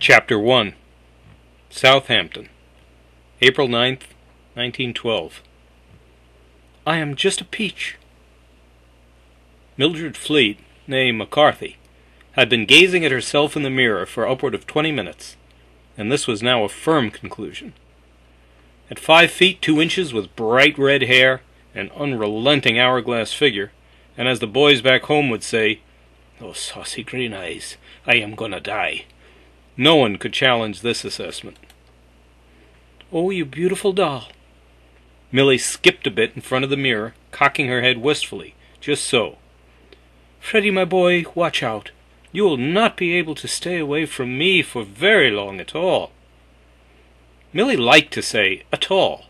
Chapter 1. Southampton, April 9th, 1912. I am just a peach. Mildred Fleet, née McCarthy, had been gazing at herself in the mirror for upward of 20 minutes, and this was now a firm conclusion. At 5 feet 2 inches, with bright red hair, an unrelenting hourglass figure, and as the boys back home would say, "Those saucy green eyes, I am gonna die," no one could challenge this assessment. "Oh, you beautiful doll." Millie skipped a bit in front of the mirror, cocking her head wistfully, just so. "Freddie, my boy, watch out. You will not be able to stay away from me for very long at all." Millie liked to say "at all."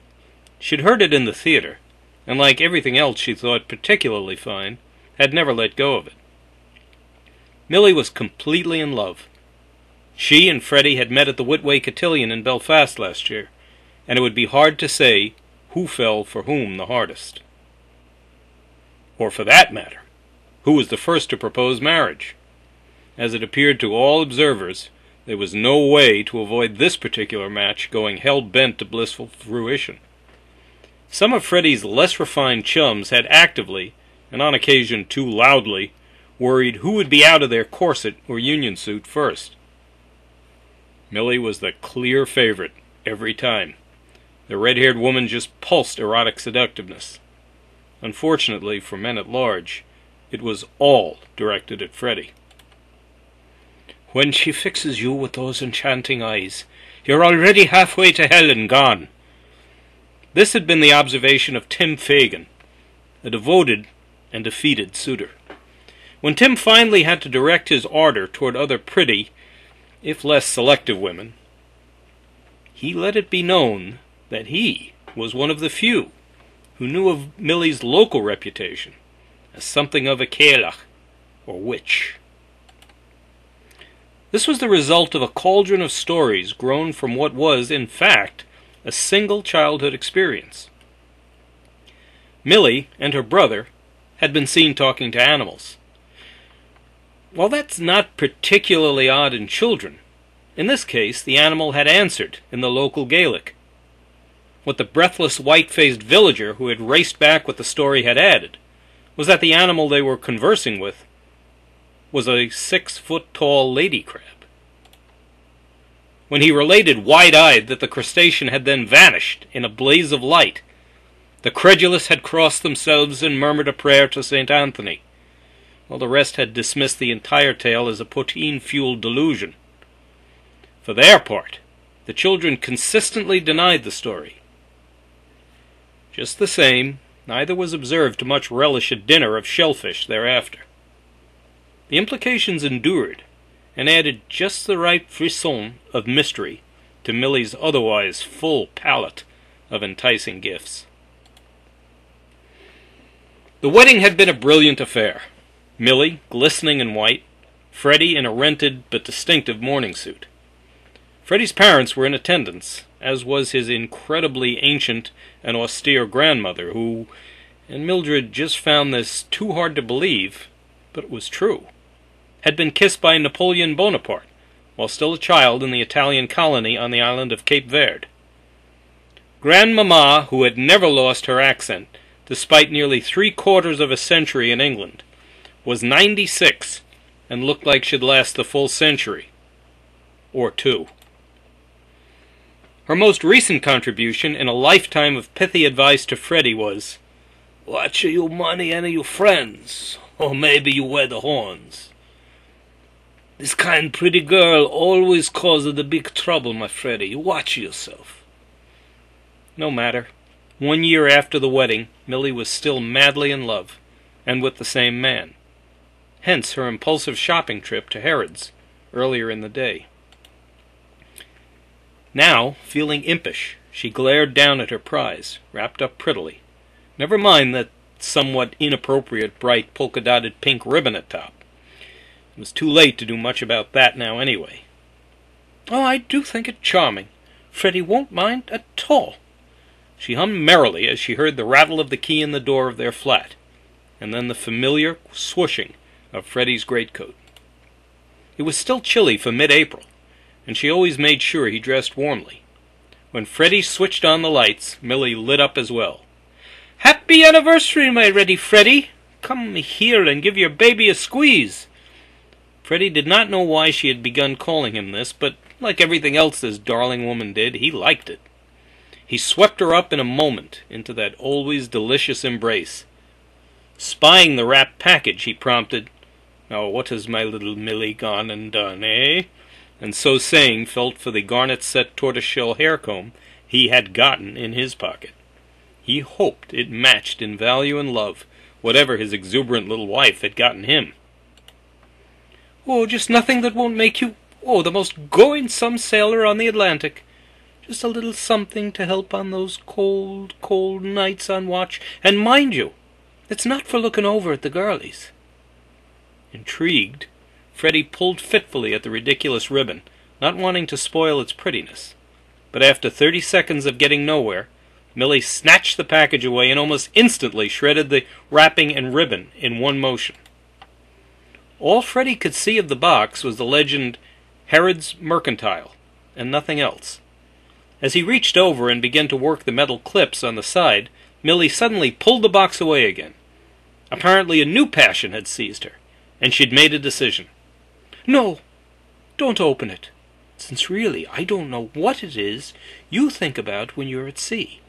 She'd heard it in the theater, and like everything else she thought particularly fine, had never let go of it. Millie was completely in love. She and Freddie had met at the Whitway Cotillion in Belfast last year, and it would be hard to say who fell for whom the hardest. Or for that matter, who was the first to propose marriage. As it appeared to all observers, there was no way to avoid this particular match going hell-bent to blissful fruition. Some of Freddie's less refined chums had actively, and on occasion too loudly, worried who would be out of their corset or union suit first. Millie was the clear favorite every time. The red-haired woman just pulsed erotic seductiveness. Unfortunately for men at large, it was all directed at Freddie. "When she fixes you with those enchanting eyes, you're already halfway to hell and gone." This had been the observation of Tim Fagan, a devoted and defeated suitor. When Tim finally had to direct his ardor toward other pretty, if less selective women, he let it be known that he was one of the few who knew of Millie's local reputation as something of a cailleach, or witch. This was the result of a cauldron of stories grown from what was, in fact, a single childhood experience. Millie and her brother had been seen talking to animals. While that's not particularly odd in children, in this case the animal had answered in the local Gaelic. What the breathless white-faced villager who had raced back with the story had added was that the animal they were conversing with was a 6-foot-tall lady crab. When he related wide-eyed that the crustacean had then vanished in a blaze of light, the credulous had crossed themselves and murmured a prayer to St. Anthony, while the rest had dismissed the entire tale as a poteen-fueled delusion. For their part, the children consistently denied the story. Just the same, neither was observed to much relish a dinner of shellfish thereafter. The implications endured, and added just the right frisson of mystery to Millie's otherwise full palette of enticing gifts. The wedding had been a brilliant affair. Millie, glistening in white, Freddie in a rented but distinctive morning suit. Freddie's parents were in attendance, as was his incredibly ancient and austere grandmother, who, and Mildred just found this too hard to believe, but it was true, had been kissed by Napoleon Bonaparte while still a child in the Italian colony on the island of Cape Verde. Grandmamma, who had never lost her accent, despite nearly 3/4 of a century in England, was 96 and looked like she'd last the full century. Or two. Her most recent contribution in a lifetime of pithy advice to Freddie was, "Watch you money and you friends, or maybe you wear the horns. This kind pretty girl always causes the big trouble, my Freddie. You watch yourself." No matter. 1 year after the wedding, Millie was still madly in love, and with the same man. Hence her impulsive shopping trip to Harrods earlier in the day. Now, feeling impish, she glared down at her prize, wrapped up prettily. Never mind that somewhat inappropriate bright polka-dotted pink ribbon at top. It was too late to do much about that now anyway. "Oh, I do think it charming. Freddie won't mind at all." She hummed merrily as she heard the rattle of the key in the door of their flat, and then the familiar swooshing of Freddie's greatcoat. It was still chilly for mid-April, and she always made sure he dressed warmly. When Freddie switched on the lights, Millie lit up as well. "Happy anniversary, my ready Freddie! Come here and give your baby a squeeze." Freddie did not know why she had begun calling him this, but like everything else this darling woman did, he liked it. He swept her up in a moment into that always delicious embrace. Spying the wrapped package, he prompted, "Now what has my little Millie gone and done, eh?" And so saying felt for the garnet-set tortoiseshell hair-comb he had gotten in his pocket. He hoped it matched in value and love whatever his exuberant little wife had gotten him. "Oh, just nothing that won't make you, the most going-some sailor on the Atlantic. Just a little something to help on those cold, cold nights on watch. And mind you, it's not for looking over at the girlies." Intrigued, Freddie pulled fitfully at the ridiculous ribbon, not wanting to spoil its prettiness. But after 30 seconds of getting nowhere, Millie snatched the package away and almost instantly shredded the wrapping and ribbon in one motion. All Freddie could see of the box was the legend, "Herod's Mercantile," and nothing else. As he reached over and began to work the metal clips on the side, Millie suddenly pulled the box away again. Apparently a new passion had seized her, and she'd made a decision. "No, don't open it, since really I don't know what it is you think about when you're at sea.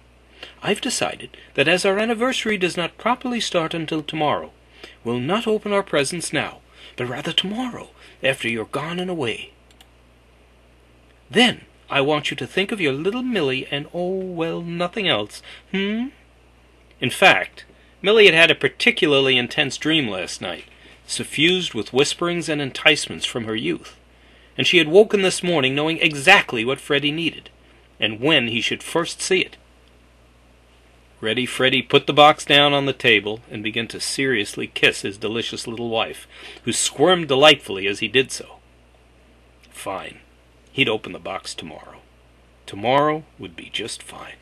I've decided that as our anniversary does not properly start until tomorrow, we'll not open our presents now, but rather tomorrow, after you're gone and away. Then I want you to think of your little Millie and nothing else, In fact, Millie had had a particularly intense dream last night, suffused with whisperings and enticements from her youth, and she had woken this morning knowing exactly what Freddie needed, and when he should first see it. Ready Freddie put the box down on the table and began to seriously kiss his delicious little wife, who squirmed delightfully as he did so. Fine. He'd open the box tomorrow. Tomorrow would be just fine.